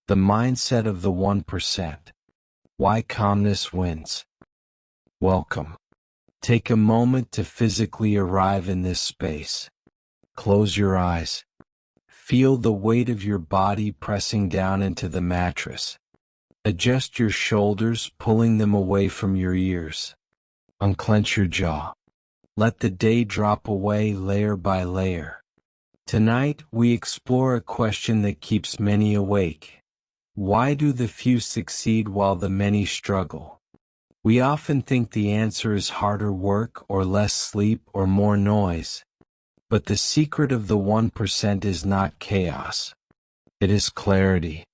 The mindset of the 1%. Why calmness wins. Welcome. Take a moment to physically arrive in this space. Close your eyes. Feel the weight of your body pressing down into the mattress. Adjust your shoulders, pulling them away from your ears. Unclench your jaw. Let the day drop away layer by layer. Tonight, we explore a question that keeps many awake. Why do the few succeed while the many struggle? We often think the answer is harder work or less sleep or more noise. But the secret of the 1% is not chaos. It is clarity.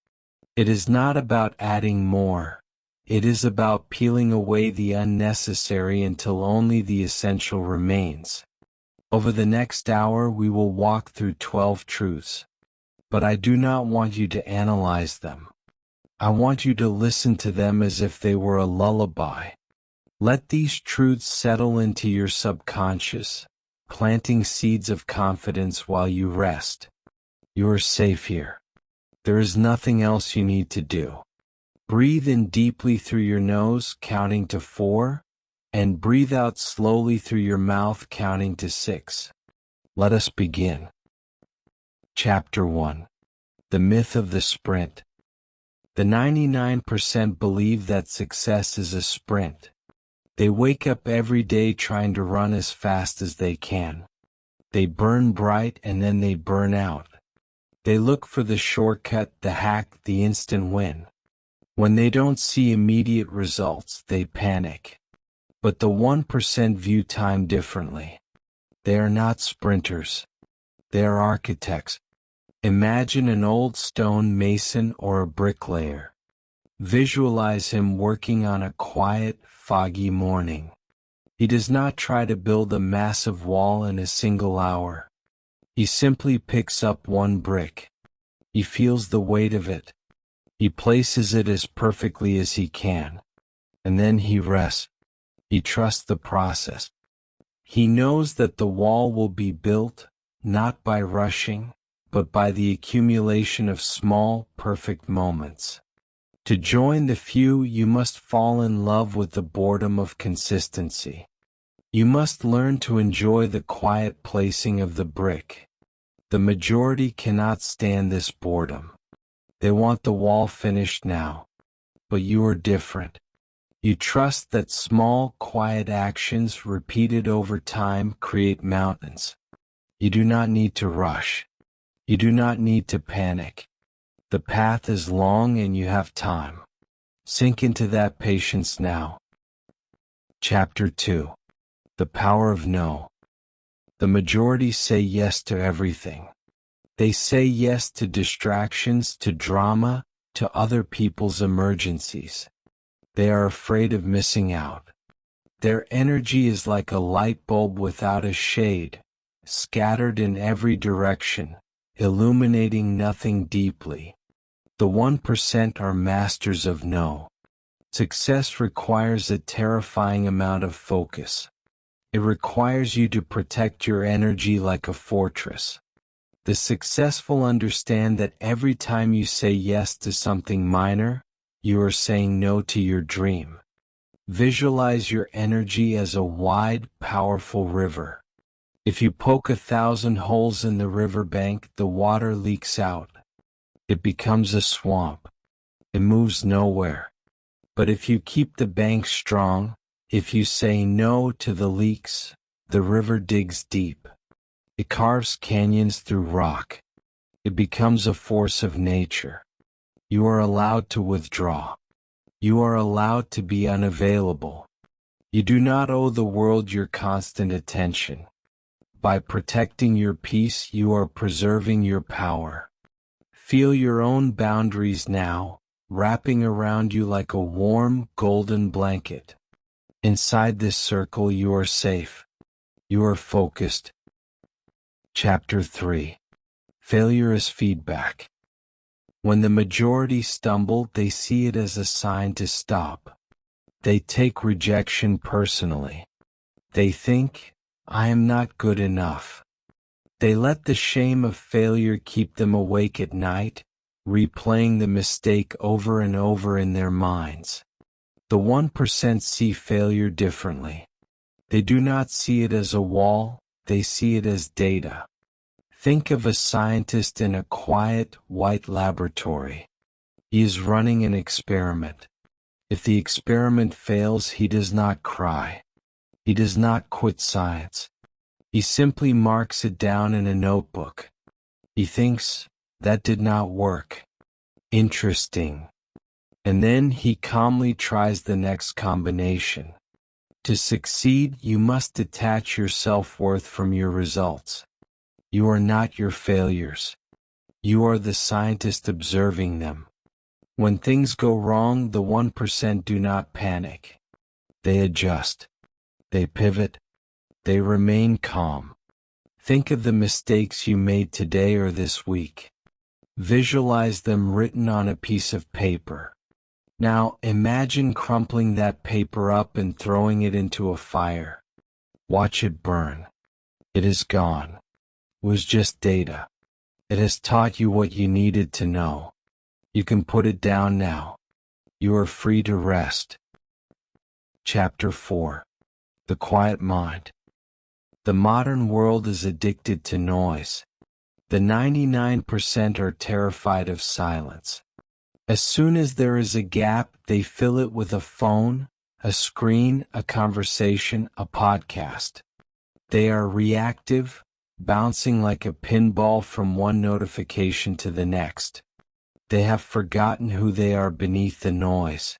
It is not about adding more. It is about peeling away the unnecessary until only the essential remains. Over the next hour, we will walk through 12 truths. But I do not want you to analyze them. I want you to listen to them as if they were a lullaby. Let these truths settle into your subconscious, planting seeds of confidence while you rest. You are safe here. There is nothing else you need to do. Breathe in deeply through your nose, counting to 4, and breathe out slowly through your mouth, counting to 6. Let us begin. Chapter 1. The Myth of the Sprint. The 99% believe that success is a sprint. They wake up every day trying to run as fast as they can. They burn bright and then they burn out. They look for the shortcut, the hack, the instant win. When they don't see immediate results, they panic. But the 1% view time differently. They are not sprinters. They are architects. Imagine an old stone mason or a bricklayer. Visualize him working on a quiet, foggy morning. He does not try to build a massive wall in a single hour. He simply picks up one brick. He feels the weight of it. He places it as perfectly as he can. And then he rests. He trusts the process. He knows that the wall will be built, not by rushing, but by the accumulation of small, perfect moments. To join the few, you must fall in love with the boredom of consistency. You must learn to enjoy the quiet placing of the brick. The majority cannot stand this boredom. They want the wall finished now. But you are different. You trust that small, quiet actions repeated over time create mountains. You do not need to rush. You do not need to panic. The path is long and you have time. Sink into that patience now. Chapter 2. The Power of No. The majority say yes to everything. They say yes to distractions, to drama, to other people's emergencies. They are afraid of missing out. Their energy is like a light bulb without a shade, scattered in every direction, illuminating nothing deeply. The 1% are masters of no. Success requires a terrifying amount of focus. It requires you to protect your energy like a fortress. The successful understand that every time you say yes to something minor, you are saying no to your dream. Visualize your energy as a wide, powerful river. If you poke 1,000 holes in the riverbank, the water leaks out. It becomes a swamp. It moves nowhere. But if you keep the bank strong, if you say no to the leaks, the river digs deep. It carves canyons through rock. It becomes a force of nature. You are allowed to withdraw. You are allowed to be unavailable. You do not owe the world your constant attention. By protecting your peace, you are preserving your power. Feel your own boundaries now, wrapping around you like a warm, golden blanket. Inside this circle, you are safe. You are focused. Chapter 3. Failure as feedback. When the majority stumble, they see it as a sign to stop. They take rejection personally. They think, I am not good enough. They let the shame of failure keep them awake at night, replaying the mistake over and over in their minds. The 1% see failure differently. They do not see it as a wall, they see it as data. Think of a scientist in a quiet, white laboratory. He is running an experiment. If the experiment fails, he does not cry. He does not quit science. He simply marks it down in a notebook. He thinks, that did not work. Interesting. And then he calmly tries the next combination. To succeed, you must detach your self-worth from your results. You are not your failures. You are the scientist observing them. When things go wrong, the 1% do not panic. They adjust. They pivot. They remain calm. Think of the mistakes you made today or this week. Visualize them written on a piece of paper. Now imagine crumpling that paper up and throwing it into a fire. Watch it burn. It is gone. It was just data. It has taught you what you needed to know. You can put it down now. You are free to rest. Chapter 4. The Quiet Mind. The modern world is addicted to noise. The 99% are terrified of silence. As soon as there is a gap, they fill it with a phone, a screen, a conversation, a podcast. They are reactive, bouncing like a pinball from one notification to the next. They have forgotten who they are beneath the noise.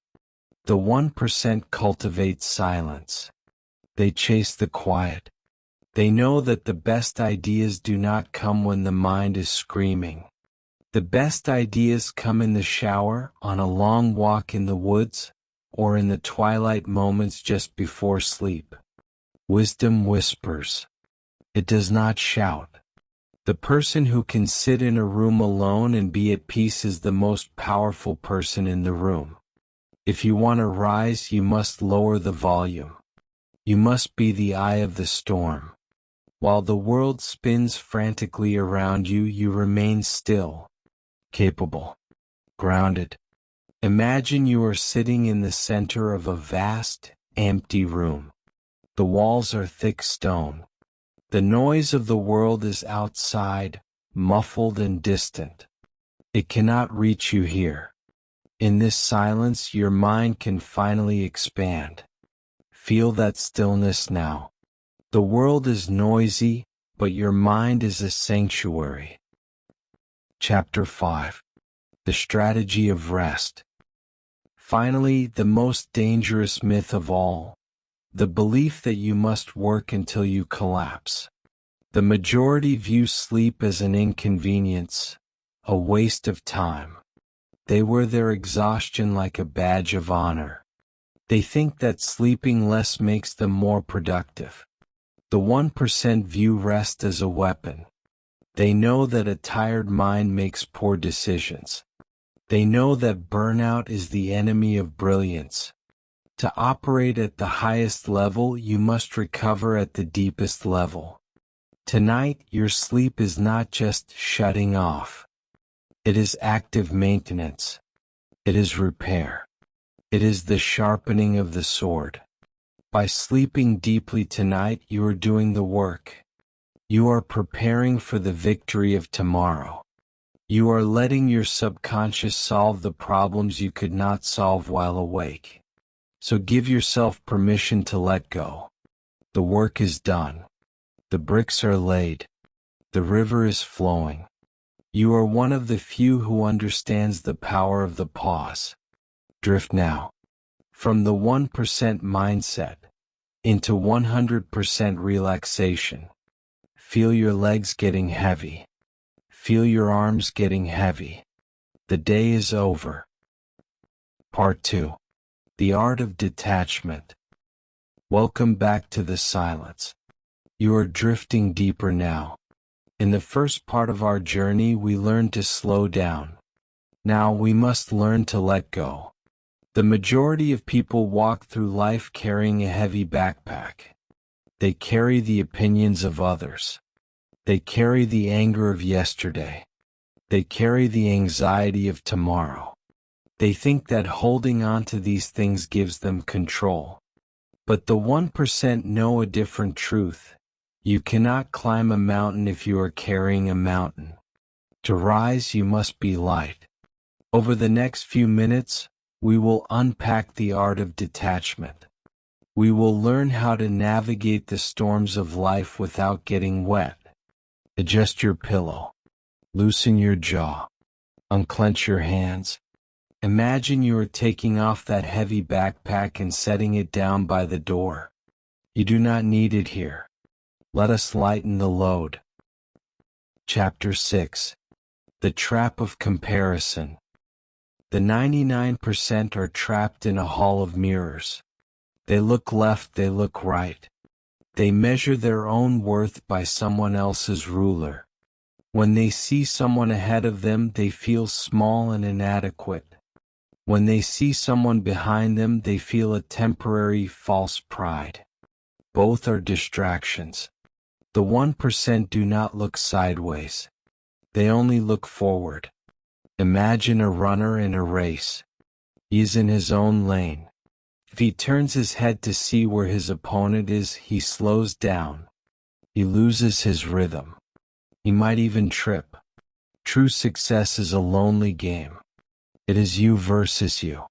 The 1% cultivate silence. They chase the quiet. They know that the best ideas do not come when the mind is screaming. The best ideas come in the shower, on a long walk in the woods, or in the twilight moments just before sleep. Wisdom whispers. It does not shout. The person who can sit in a room alone and be at peace is the most powerful person in the room. If you want to rise, you must lower the volume. You must be the eye of the storm. While the world spins frantically around you, you remain still, capable, grounded. Imagine you are sitting in the center of a vast, empty room. The walls are thick stone. The noise of the world is outside, muffled and distant. It cannot reach you here. In this silence, your mind can finally expand. Feel that stillness now. The world is noisy, but your mind is a sanctuary. Chapter 5. The Strategy of Rest. Finally, the most dangerous myth of all. The belief that you must work until you collapse. The majority view sleep as an inconvenience, a waste of time. They wear their exhaustion like a badge of honor. They think that sleeping less makes them more productive. The 1% view rest as a weapon. They know that a tired mind makes poor decisions. They know that burnout is the enemy of brilliance. To operate at the highest level, you must recover at the deepest level. Tonight, your sleep is not just shutting off. It is active maintenance. It is repair. It is the sharpening of the sword. By sleeping deeply tonight, you are doing the work. You are preparing for the victory of tomorrow. You are letting your subconscious solve the problems you could not solve while awake. So give yourself permission to let go. The work is done. The bricks are laid. The river is flowing. You are one of the few who understands the power of the pause. Drift now. From the 1% mindset into 100% relaxation. Feel your legs getting heavy. Feel your arms getting heavy. The day is over. Part 2. The Art of Detachment. Welcome back to the silence. You are drifting deeper now. In the first part of our journey, we learned to slow down. Now we must learn to let go. The majority of people walk through life carrying a heavy backpack. They carry the opinions of others. They carry the anger of yesterday. They carry the anxiety of tomorrow. They think that holding on to these things gives them control. But the 1% know a different truth. You cannot climb a mountain if you are carrying a mountain. To rise, you must be light. Over the next few minutes, we will unpack the art of detachment. We will learn how to navigate the storms of life without getting wet. Adjust your pillow. Loosen your jaw. Unclench your hands. Imagine you are taking off that heavy backpack and setting it down by the door. You do not need it here. Let us lighten the load. Chapter 6. The Trap of Comparison. The 99% are trapped in a hall of mirrors. They look left, they look right. They measure their own worth by someone else's ruler. When they see someone ahead of them, they feel small and inadequate. When they see someone behind them, they feel a temporary false pride. Both are distractions. The 1% do not look sideways. They only look forward. Imagine a runner in a race. He is in his own lane. If he turns his head to see where his opponent is, he slows down. He loses his rhythm. He might even trip. True success is a lonely game. It is you versus you.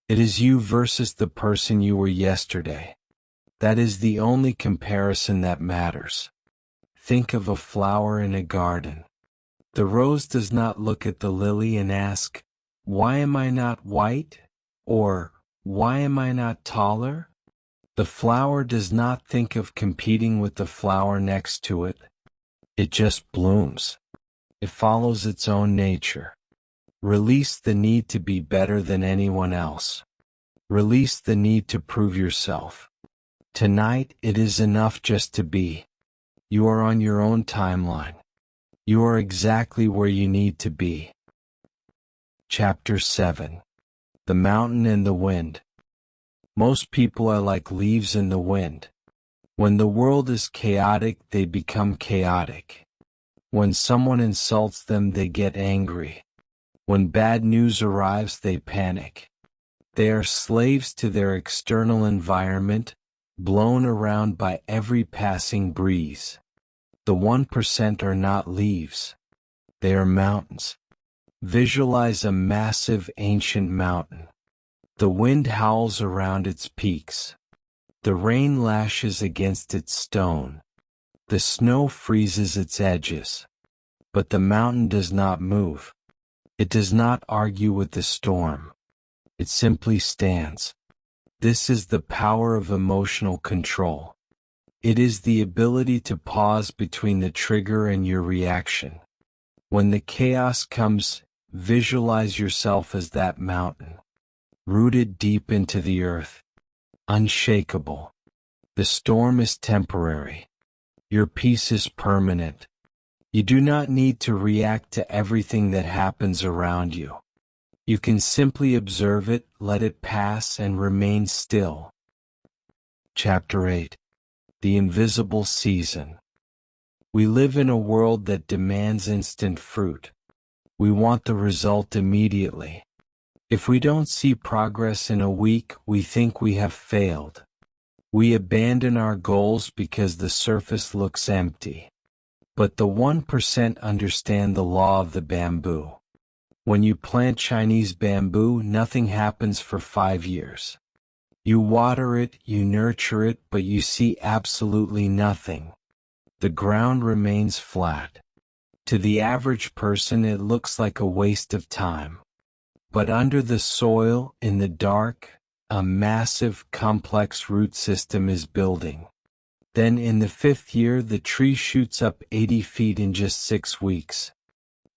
It is you versus the person you were yesterday. That is the only comparison that matters. Think of a flower in a garden. The rose does not look at the lily and ask, "Why am I not white?" or "Why am I not taller?" The flower does not think of competing with the flower next to it. It just blooms. It follows its own nature. Release the need to be better than anyone else. Release the need to prove yourself. Tonight, it is enough just to be. You are on your own timeline. You are exactly where you need to be. Chapter 7. The Mountain and the Wind. Most people are like leaves in the wind. When the world is chaotic, they become chaotic. When someone insults them, they get angry. When bad news arrives, they panic. They are slaves to their external environment, blown around by every passing breeze. The 1% are not leaves. They are mountains. Visualize a massive ancient mountain. The wind howls around its peaks. The rain lashes against its stone. The snow freezes its edges. But the mountain does not move. It does not argue with the storm. It simply stands. This is the power of emotional control. It is the ability to pause between the trigger and your reaction. When the chaos comes, visualize yourself as that mountain, rooted deep into the earth, unshakable. The storm is temporary. Your peace is permanent. You do not need to react to everything that happens around you. You can simply observe it, let it pass, and remain still. Chapter 8. The Invisible Season. We live in a world that demands instant fruit. We want the result immediately. If we don't see progress in a week, we think we have failed. We abandon our goals because the surface looks empty. But the 1% understand the law of the bamboo. When you plant Chinese bamboo, nothing happens for 5 years. You water it, you nurture it, but you see absolutely nothing. The ground remains flat. To the average person, it looks like a waste of time. But under the soil, in the dark, a massive, complex root system is building. Then in the 5th year, the tree shoots up 80 feet in just 6 weeks.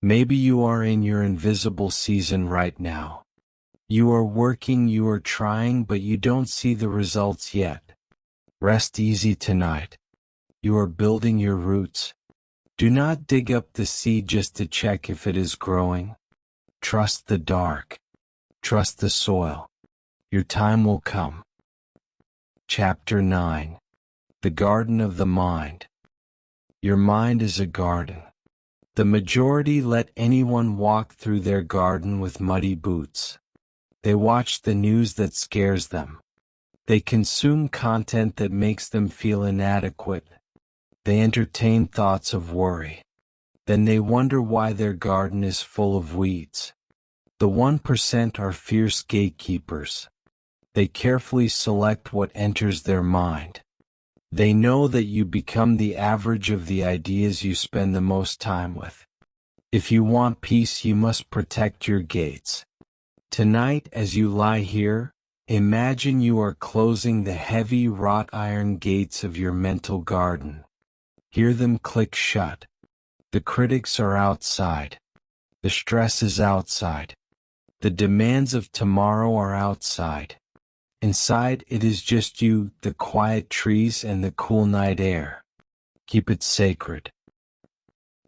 Maybe you are in your invisible season right now. You are working, you are trying, but you don't see the results yet. Rest easy tonight. You are building your roots. Do not dig up the seed just to check if it is growing. Trust the dark. Trust the soil. Your time will come. Chapter 9. The Garden of the Mind. Your mind is a garden. The majority let anyone walk through their garden with muddy boots. They watch the news that scares them. They consume content that makes them feel inadequate. They entertain thoughts of worry. Then they wonder why their garden is full of weeds. The 1% are fierce gatekeepers. They carefully select what enters their mind. They know that you become the average of the ideas you spend the most time with. If you want peace, you must protect your gates. Tonight, as you lie here, imagine you are closing the heavy wrought iron gates of your mental garden. Hear them click shut. The critics are outside. The stress is outside. The demands of tomorrow are outside. Inside, it is just you, the quiet trees, and the cool night air. Keep it sacred.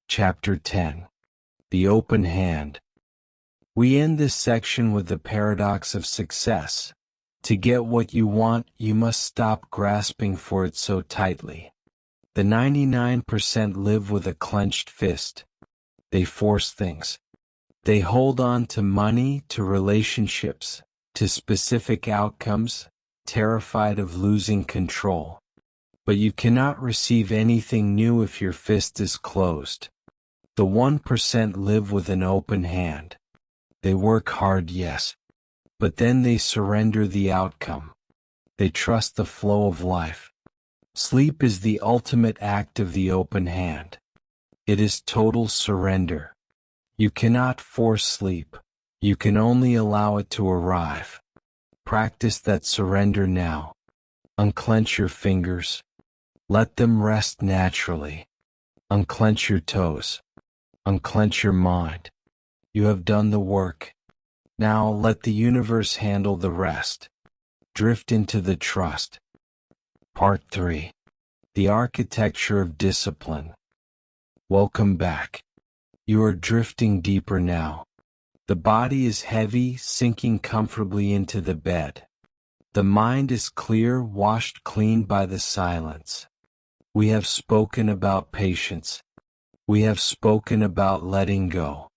Chapter 10. The Open Hand. We end this section with the paradox of success. To get what you want, you must stop grasping for it so tightly. The 99% live with a clenched fist. They force things. They hold on to money, to relationships, to specific outcomes, terrified of losing control. But you cannot receive anything new if your fist is closed. The 1% live with an open hand. They work hard, yes, but then they surrender the outcome. They trust the flow of life. Sleep is the ultimate act of the open hand. It is total surrender. You cannot force sleep. You can only allow it to arrive. Practice that surrender now. Unclench your fingers. Let them rest naturally. Unclench your toes. Unclench your mind. You have done the work. Now let the universe handle the rest. Drift into the trust. Part 3. The Architecture of Discipline. Welcome back. You are drifting deeper now. The body is heavy, sinking comfortably into the bed. The mind is clear, washed clean by the silence. We have spoken about patience. We have spoken about letting go.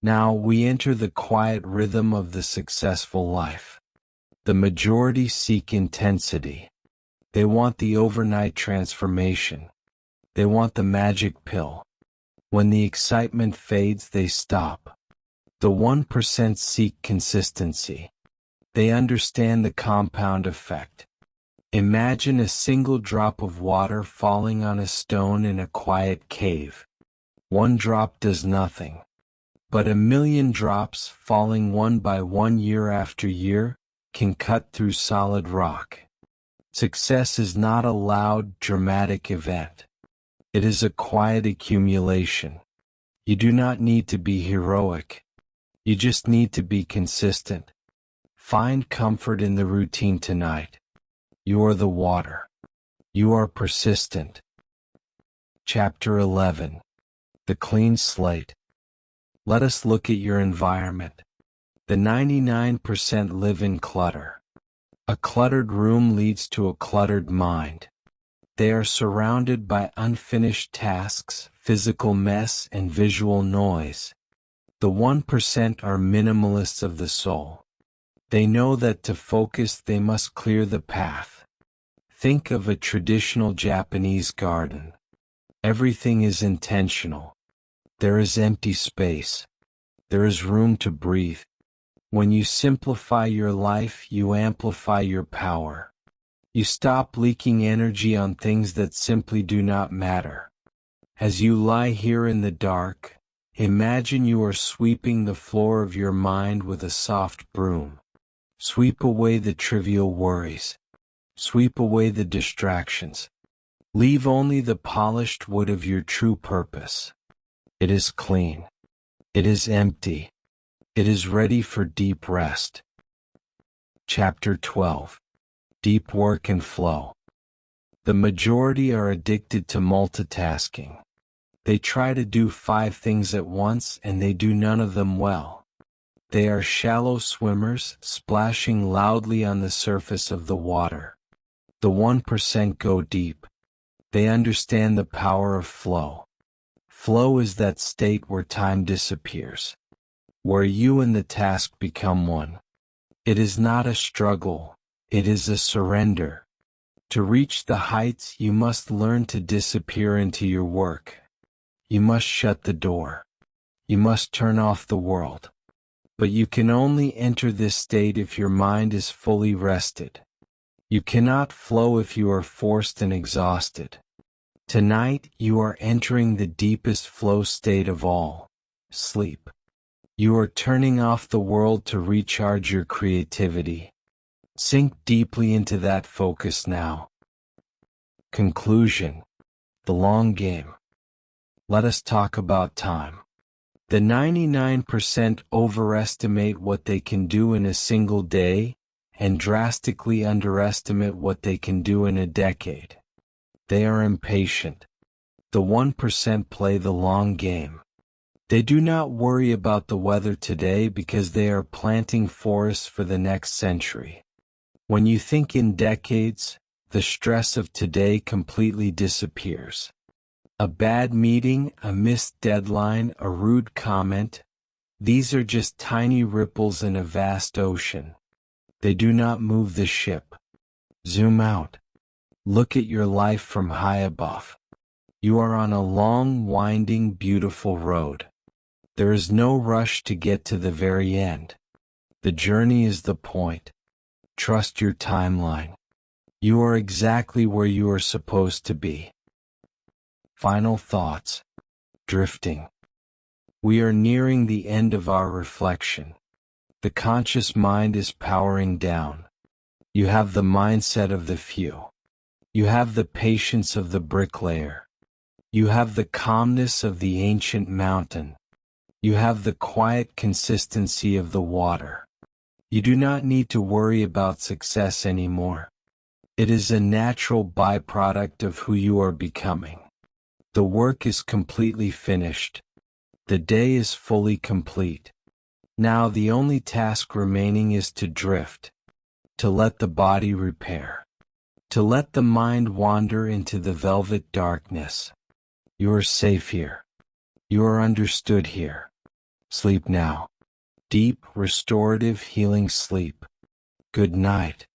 Now we enter the quiet rhythm of the successful life. The majority seek intensity. They want the overnight transformation. They want the magic pill. When the excitement fades, they stop. The 1% seek consistency. They understand the compound effect. Imagine a single drop of water falling on a stone in a quiet cave. One drop does nothing. But 1,000,000 drops, falling one by one year after year, can cut through solid rock. Success is not a loud, dramatic event. It is a quiet accumulation. You do not need to be heroic. You just need to be consistent. Find comfort in the routine tonight. You are the water. You are persistent. Chapter 11. The Clean Slate. Let us look at your environment. The 99% live in clutter. A cluttered room leads to a cluttered mind. They are surrounded by unfinished tasks, physical mess, and visual noise. The 1% are minimalists of the soul. They know that to focus they must clear the path. Think of a traditional Japanese garden. Everything is intentional. There is empty space. There is room to breathe. When you simplify your life, you amplify your power. You stop leaking energy on things that simply do not matter. As you lie here in the dark, imagine you are sweeping the floor of your mind with a soft broom. Sweep away the trivial worries. Sweep away the distractions. Leave only the polished wood of your true purpose. It is clean. It is empty. It is ready for deep rest. Chapter 12. Deep Work and Flow. The majority are addicted to multitasking. They try to do 5 things at once and they do none of them well. They are shallow swimmers, splashing loudly on the surface of the water. The 1% go deep. They understand the power of flow. Flow is that state where time disappears, where you and the task become one. It is not a struggle, it is a surrender. To reach the heights, you must learn to disappear into your work. You must shut the door. You must turn off the world. But you can only enter this state if your mind is fully rested. You cannot flow if you are forced and exhausted. Tonight, you are entering the deepest flow state of all, sleep. You are turning off the world to recharge your creativity. Sink deeply into that focus now. Conclusion: the long game. Let us talk about time. The 99% overestimate what they can do in a single day and drastically underestimate what they can do in a decade. They are impatient. The 1% play the long game. They do not worry about the weather today because they are planting forests for the next century. When you think in decades, the stress of today completely disappears. A bad meeting, a missed deadline, a rude comment, these are just tiny ripples in a vast ocean. They do not move the ship. Zoom out. Look at your life from high above. You are on a long, winding, beautiful road. There is no rush to get to the very end. The journey is the point. Trust your timeline. You are exactly where you are supposed to be. Final thoughts. Drifting. We are nearing the end of our reflection. The conscious mind is powering down. You have the mindset of the few. You have the patience of the bricklayer. You have the calmness of the ancient mountain. You have the quiet consistency of the water. You do not need to worry about success anymore. It is a natural byproduct of who you are becoming. The work is completely finished. The day is fully complete. Now the only task remaining is to drift, to let the body repair, to let the mind wander into the velvet darkness. You are safe here. You are understood here. Sleep now. Deep, restorative, healing sleep. Good night.